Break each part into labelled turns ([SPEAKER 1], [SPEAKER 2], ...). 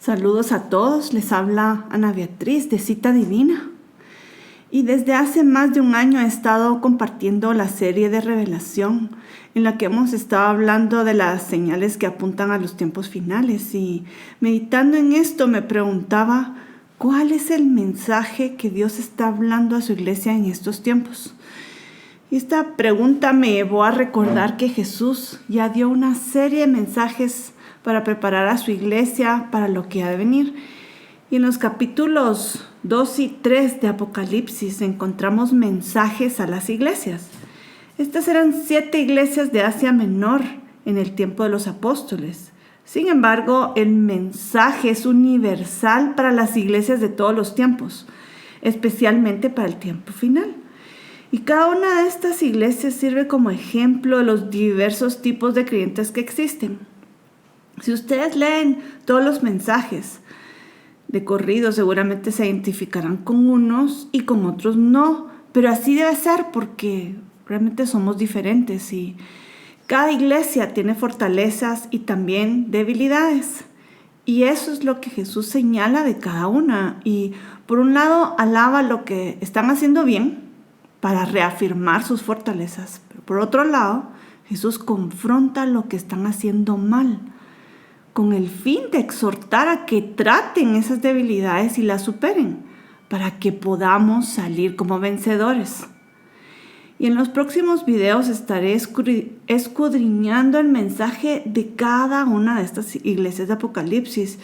[SPEAKER 1] Saludos a todos, les habla Ana Beatriz de Cita Divina. Y desde hace más de un año he estado compartiendo la serie de Revelación, en la que hemos estado hablando de las señales que apuntan a los tiempos finales. Y meditando en esto me preguntaba, ¿cuál es el mensaje que Dios está hablando a su iglesia en estos tiempos? Y esta pregunta me llevó a recordar que Jesús ya dio una serie de mensajes para preparar a su iglesia para lo que ha de venir. Y en los capítulos 2 y 3 de Apocalipsis encontramos mensajes a las iglesias. Estas eran 7 iglesias de Asia Menor en el tiempo de los apóstoles. Sin embargo, el mensaje es universal para las iglesias de todos los tiempos, especialmente para el tiempo final. Y cada una de estas iglesias sirve como ejemplo de los diversos tipos de creyentes que existen. Si ustedes leen todos los mensajes de corrido, seguramente se identificarán con unos y con otros no, pero así debe ser porque realmente somos diferentes y cada iglesia tiene fortalezas y también debilidades. Y eso es lo que Jesús señala de cada una. Y por un lado, alaba lo que están haciendo bien para reafirmar sus fortalezas, pero por otro lado, Jesús confronta lo que están haciendo mal, con el fin de exhortar a que traten esas debilidades y las superen, para que podamos salir como vencedores. Y en los próximos videos estaré escudriñando el mensaje de cada una de estas iglesias de Apocalipsis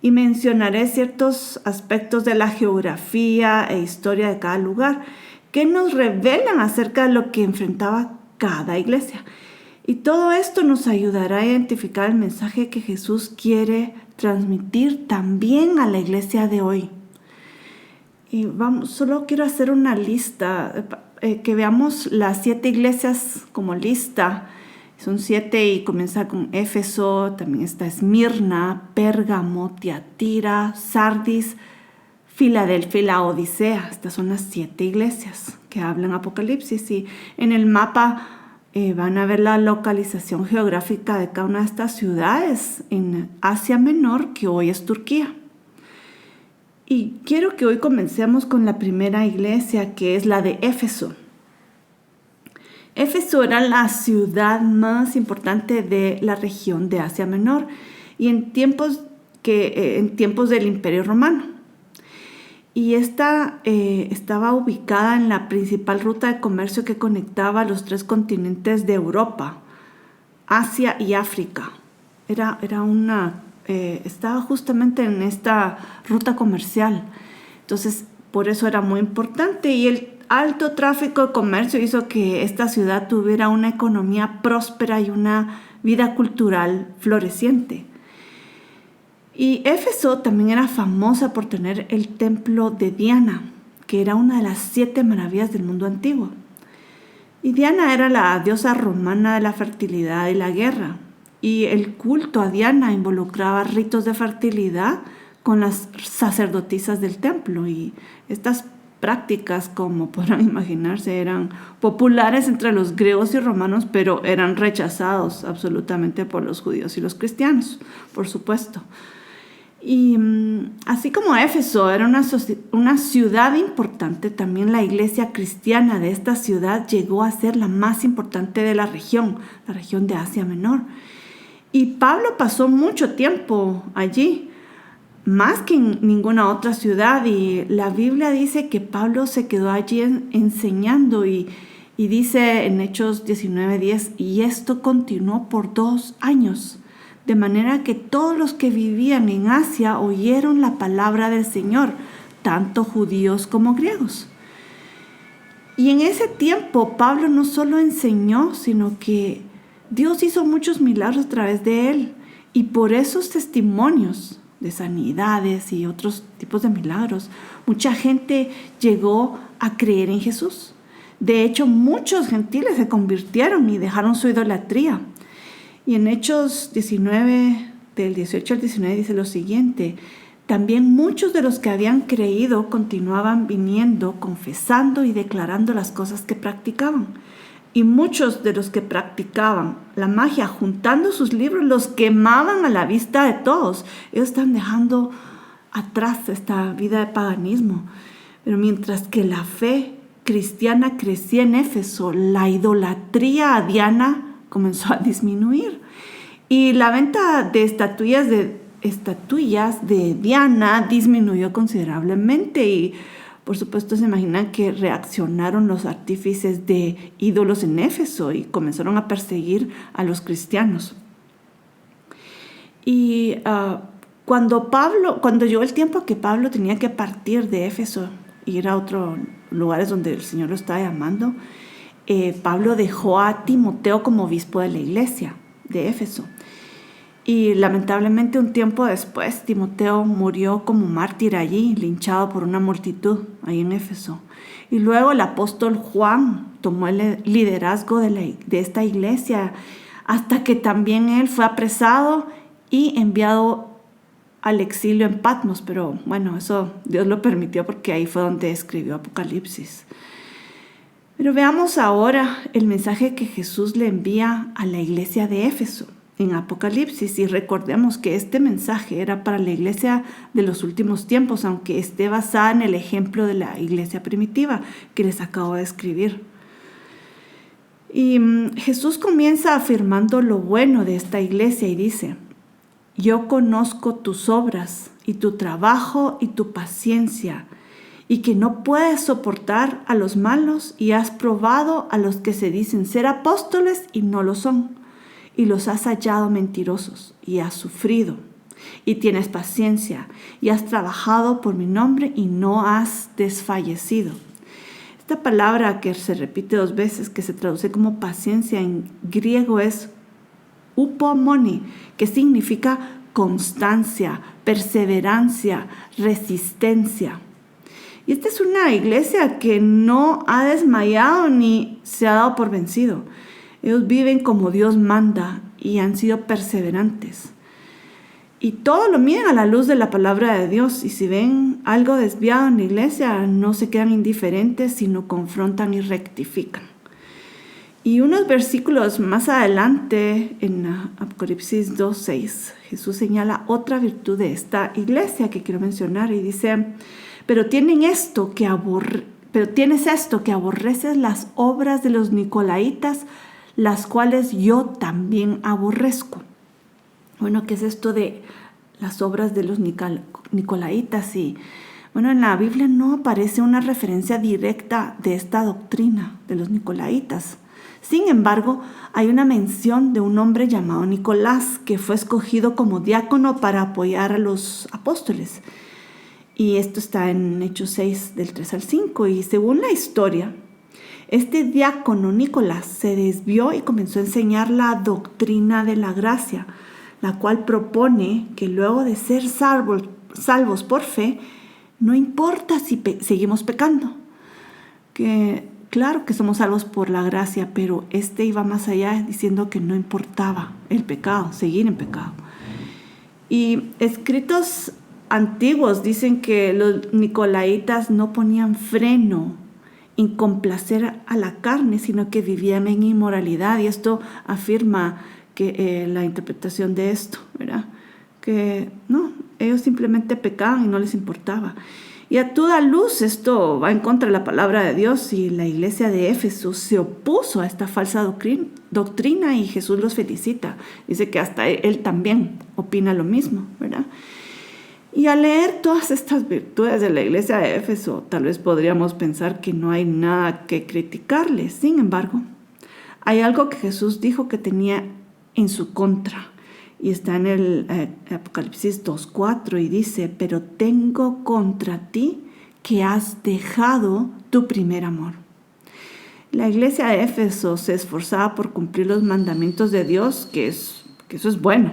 [SPEAKER 1] y mencionaré ciertos aspectos de la geografía e historia de cada lugar que nos revelan acerca de lo que enfrentaba cada iglesia. Y todo esto nos ayudará a identificar el mensaje que Jesús quiere transmitir también a la iglesia de hoy. Y solo quiero hacer una lista, que veamos las 7 iglesias como lista. Son 7 y comienza con Éfeso, también está Esmirna, Pérgamo, Tiatira, Sardis, Filadelfia y la Odisea. Estas son las 7 iglesias que hablan Apocalipsis. Y en el mapa van a ver la localización geográfica de cada una de estas ciudades en Asia Menor, que hoy es Turquía. Y quiero que hoy comencemos con la primera iglesia, que es la de Éfeso. Éfeso era la ciudad más importante de la región de Asia Menor y en tiempos del Imperio Romano. Y esta estaba ubicada en la principal ruta de comercio que conectaba los 3 continentes de Europa, Asia y África. Estaba justamente en esta ruta comercial. Entonces, por eso era muy importante. Y el alto tráfico de comercio hizo que esta ciudad tuviera una economía próspera y una vida cultural floreciente. Y Éfeso también era famosa por tener el templo de Diana, que era una de las 7 maravillas del mundo antiguo. Y Diana era la diosa romana de la fertilidad y la guerra. Y el culto a Diana involucraba ritos de fertilidad con las sacerdotisas del templo. Y estas prácticas, como podrán imaginarse, eran populares entre los griegos y romanos, pero eran rechazados absolutamente por los judíos y los cristianos, por supuesto. Y así como Éfeso era una ciudad importante, también la iglesia cristiana de esta ciudad llegó a ser la más importante de la región de Asia Menor. Y Pablo pasó mucho tiempo allí, más que en ninguna otra ciudad. Y la Biblia dice que Pablo se quedó allí enseñando y dice en Hechos 19:10, y esto continuó por 2 años. De manera que todos los que vivían en Asia oyeron la palabra del Señor, tanto judíos como griegos. Y en ese tiempo Pablo no solo enseñó, sino que Dios hizo muchos milagros a través de él. Y por esos testimonios de sanidades y otros tipos de milagros, mucha gente llegó a creer en Jesús. De hecho, muchos gentiles se convirtieron y dejaron su idolatría. Y en Hechos 19, del 18 al 19, dice lo siguiente: también muchos de los que habían creído continuaban viniendo, confesando y declarando las cosas que practicaban. Y muchos de los que practicaban la magia, juntando sus libros, los quemaban a la vista de todos. Ellos están dejando atrás esta vida de paganismo. Pero mientras que la fe cristiana crecía en Éfeso, la idolatría a Diana comenzó a disminuir. Y la venta de estatuillas de Diana disminuyó considerablemente. Y por supuesto se imaginan que reaccionaron los artífices de ídolos en Éfeso y comenzaron a perseguir a los cristianos. Y cuando llegó el tiempo que Pablo tenía que partir de Éfeso y ir a otros lugares donde el Señor lo estaba llamando, Pablo dejó a Timoteo como obispo de la iglesia de Éfeso. Y lamentablemente un tiempo después Timoteo murió como mártir allí, linchado por una multitud ahí en Éfeso. Y luego el apóstol Juan tomó el liderazgo de esta iglesia, hasta que también él fue apresado y enviado al exilio en Patmos. Pero bueno, eso Dios lo permitió porque ahí fue donde escribió Apocalipsis. Pero veamos ahora el mensaje que Jesús le envía a la iglesia de Éfeso en Apocalipsis, y recordemos que este mensaje era para la iglesia de los últimos tiempos, aunque esté basada en el ejemplo de la iglesia primitiva que les acabo de escribir. Y Jesús comienza afirmando lo bueno de esta iglesia y dice: yo conozco tus obras y tu trabajo y tu paciencia, y que no puedes soportar a los malos, y has probado a los que se dicen ser apóstoles y no lo son, y los has hallado mentirosos, y has sufrido, y tienes paciencia, y has trabajado por mi nombre, y no has desfallecido. Esta palabra que se repite 2 veces, que se traduce como paciencia en griego, es upomoni, que significa constancia, perseverancia, resistencia. Y esta es una iglesia que no ha desmayado ni se ha dado por vencido. Ellos viven como Dios manda y han sido perseverantes. Y todo lo miden a la luz de la palabra de Dios. Y si ven algo desviado en la iglesia, no se quedan indiferentes, sino confrontan y rectifican. Y unos versículos más adelante, en Apocalipsis 2:6, Jesús señala otra virtud de esta iglesia que quiero mencionar y dice: pero tienes esto que aborreces las obras de los nicolaitas, las cuales yo también aborrezco. Bueno, ¿qué es esto de las obras de los nicolaitas? Y bueno, en la Biblia no aparece una referencia directa de esta doctrina de los nicolaitas. Sin embargo, hay una mención de un hombre llamado Nicolás, que fue escogido como diácono para apoyar a los apóstoles. Y esto está en Hechos 6, del 3 al 5. Y según la historia, este diácono Nicolás se desvió y comenzó a enseñar la doctrina de la gracia, la cual propone que luego de ser salvos por fe, no importa si seguimos pecando. Que claro que somos salvos por la gracia, pero este iba más allá, diciendo que no importaba el pecado, seguir en pecado. Y escritos antiguos dicen que los nicolaitas no ponían freno en complacer a la carne, sino que vivían en inmoralidad. Y esto afirma que la interpretación de esto, ¿verdad? Que no, ellos simplemente pecaban y no les importaba. Y a toda luz esto va en contra de la palabra de Dios, y la iglesia de Éfeso se opuso a esta falsa doctrina y Jesús los felicita. Dice que hasta él también opina lo mismo, ¿verdad? Y al leer todas estas virtudes de la iglesia de Éfeso, tal vez podríamos pensar que no hay nada que criticarle. Sin embargo, hay algo que Jesús dijo que tenía en su contra. Y está en el Apocalipsis 2:4 y dice: pero tengo contra ti que has dejado tu primer amor. La iglesia de Éfeso se esforzaba por cumplir los mandamientos de Dios, que eso es bueno.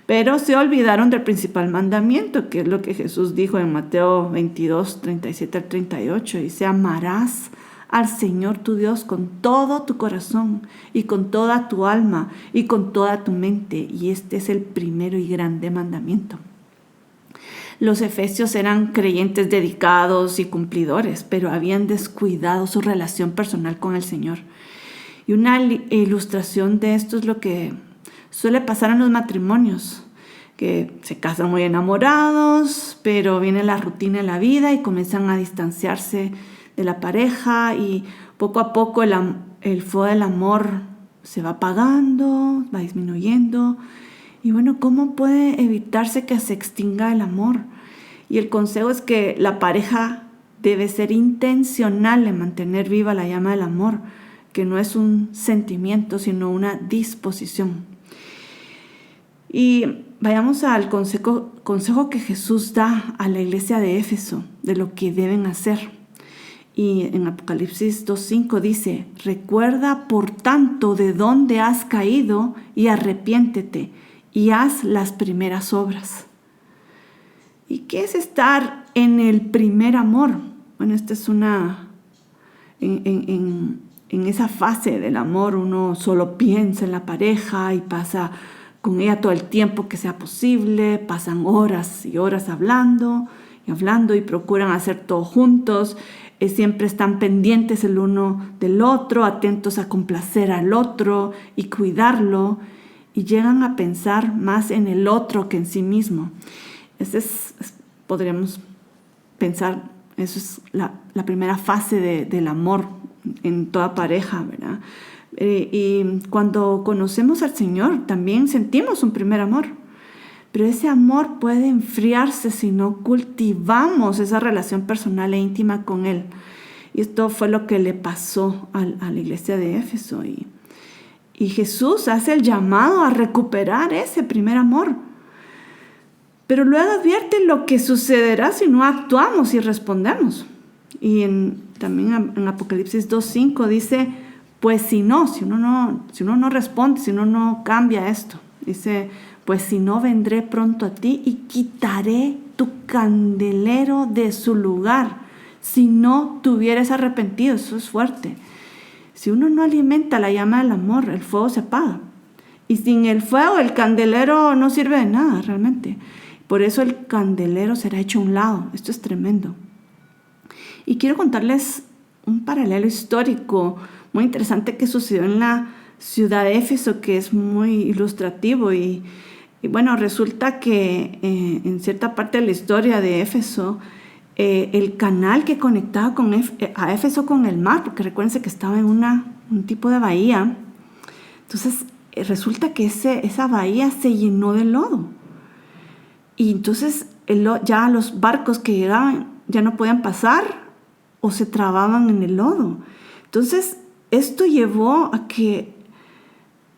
[SPEAKER 1] Pero se olvidaron del principal mandamiento, que es lo que Jesús dijo en Mateo 22, 37 al 38. Dice: amarás al Señor tu Dios con todo tu corazón y con toda tu alma y con toda tu mente. Y este es el primero y grande mandamiento. Los efesios eran creyentes dedicados y cumplidores, pero habían descuidado su relación personal con el Señor. Y una ilustración de esto es lo que suele pasar en los matrimonios, que se casan muy enamorados, pero viene la rutina de la vida y comienzan a distanciarse de la pareja y poco a poco el fuego del amor se va apagando, va disminuyendo. Y bueno, ¿cómo puede evitarse que se extinga el amor? Y el consejo es que la pareja debe ser intencional en mantener viva la llama del amor, que no es un sentimiento, sino una disposición. Y vayamos al consejo que Jesús da a la iglesia de Éfeso, de lo que deben hacer. Y en Apocalipsis 2:5 dice: recuerda por tanto de dónde has caído y arrepiéntete y haz las primeras obras. ¿Y qué es estar en el primer amor? Bueno, esta es en esa fase del amor uno solo piensa en la pareja y pasa con ella todo el tiempo que sea posible, pasan horas y horas hablando y procuran hacer todo juntos, siempre están pendientes el uno del otro, atentos a complacer al otro y cuidarlo, y llegan a pensar más en el otro que en sí mismo. Podríamos pensar, eso es la primera fase del amor en toda pareja, ¿verdad? Y cuando conocemos al Señor también sentimos un primer amor, pero ese amor puede enfriarse si no cultivamos esa relación personal e íntima con Él. Y esto fue lo que le pasó a la iglesia de Éfeso. Y Jesús hace el llamado a recuperar ese primer amor. Pero luego advierte lo que sucederá si no actuamos y respondemos. Y también en Apocalipsis 2:5 dice: pues si uno no responde, si uno no cambia esto, dice: pues si no, vendré pronto a ti y quitaré tu candelero de su lugar, si no te hubieras arrepentido. Eso es fuerte. Si uno no alimenta la llama del amor, el fuego se apaga. Y sin el fuego, el candelero no sirve de nada realmente. Por eso el candelero será hecho a un lado. Esto es tremendo. Y quiero contarles un paralelo histórico muy interesante que sucedió en la ciudad de Éfeso, que es muy ilustrativo. Y bueno, resulta que en cierta parte de la historia de Éfeso, el canal que conectaba a Éfeso con el mar, porque recuérdense que estaba en un tipo de bahía, entonces resulta que esa bahía se llenó de lodo. Y entonces ya los barcos que llegaban ya no podían pasar o se trababan en el lodo. Entonces esto llevó a que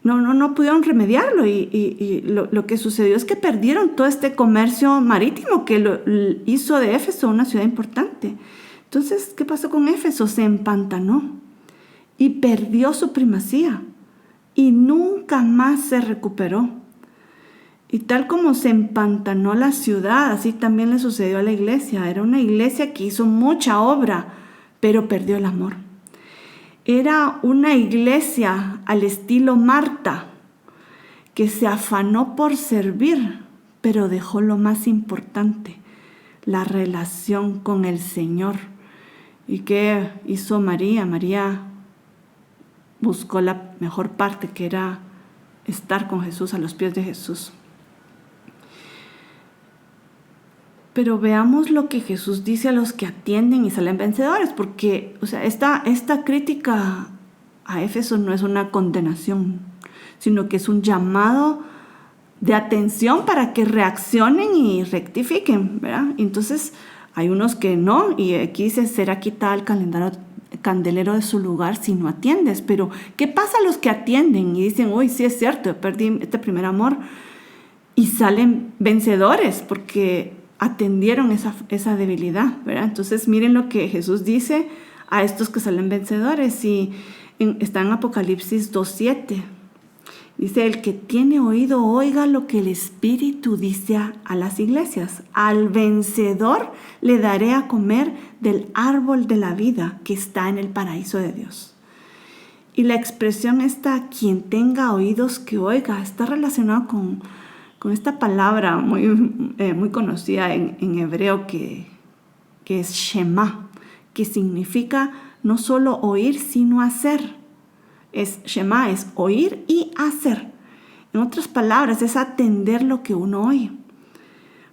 [SPEAKER 1] no pudieron remediarlo y lo que sucedió es que perdieron todo este comercio marítimo que lo hizo de Éfeso una ciudad importante. Entonces, ¿qué pasó con Éfeso? Se empantanó y perdió su primacía y nunca más se recuperó. Y tal como se empantanó la ciudad, así también le sucedió a la iglesia. Era una iglesia que hizo mucha obra, pero perdió el amor. Era una iglesia al estilo Marta, que se afanó por servir, pero dejó lo más importante, la relación con el Señor. ¿Y qué hizo María? María buscó la mejor parte, que era estar con Jesús, a los pies de Jesús. Pero veamos lo que Jesús dice a los que atienden y salen vencedores, porque esta crítica a Éfeso no es una condenación, sino que es un llamado de atención para que reaccionen y rectifiquen, ¿verdad? Entonces hay unos que no, y aquí dice: será quitada el candelero de su lugar si no atiendes. Pero ¿qué pasa a los que atienden y dicen: uy, sí es cierto, perdí este primer amor? Y salen vencedores porque atendieron esa debilidad, ¿verdad? Entonces miren lo que Jesús dice a estos que salen vencedores, y está en Apocalipsis 2:7. Dice: el que tiene oído, oiga lo que el Espíritu dice a las iglesias. Al vencedor le daré a comer del árbol de la vida que está en el paraíso de Dios. Y la expresión esta: quien tenga oídos que oiga, está relacionado con esta palabra muy conocida en hebreo que es Shema, que significa no solo oír, sino hacer. Shema es oír y hacer. En otras palabras, es atender lo que uno oye.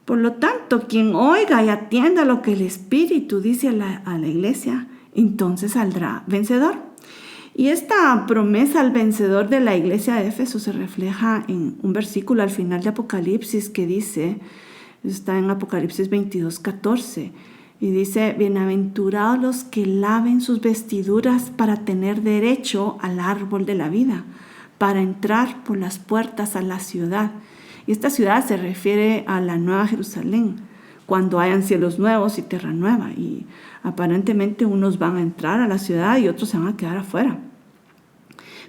[SPEAKER 1] Por lo tanto, quien oiga y atienda lo que el Espíritu dice a la iglesia, entonces saldrá vencedor. Y esta promesa al vencedor de la iglesia de Éfeso se refleja en un versículo al final de Apocalipsis que dice, está en Apocalipsis 22:14, y dice: bienaventurados los que laven sus vestiduras para tener derecho al árbol de la vida, para entrar por las puertas a la ciudad. Y esta ciudad se refiere a la Nueva Jerusalén, cuando hayan cielos nuevos y tierra nueva. Y aparentemente unos van a entrar a la ciudad y otros se van a quedar afuera.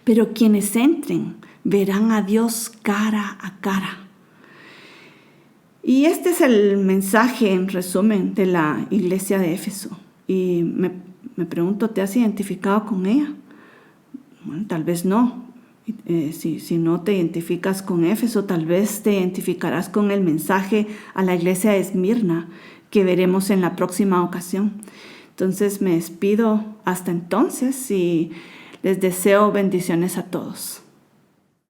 [SPEAKER 1] Pero quienes entren verán a Dios cara a cara. Y este es el mensaje en resumen de la iglesia de Éfeso. Y me pregunto, ¿te has identificado con ella? Bueno, tal vez no. Si no te identificas con Éfeso, tal vez te identificarás con el mensaje a la iglesia de Esmirna que veremos en la próxima ocasión. Entonces me despido hasta entonces y les deseo bendiciones a todos.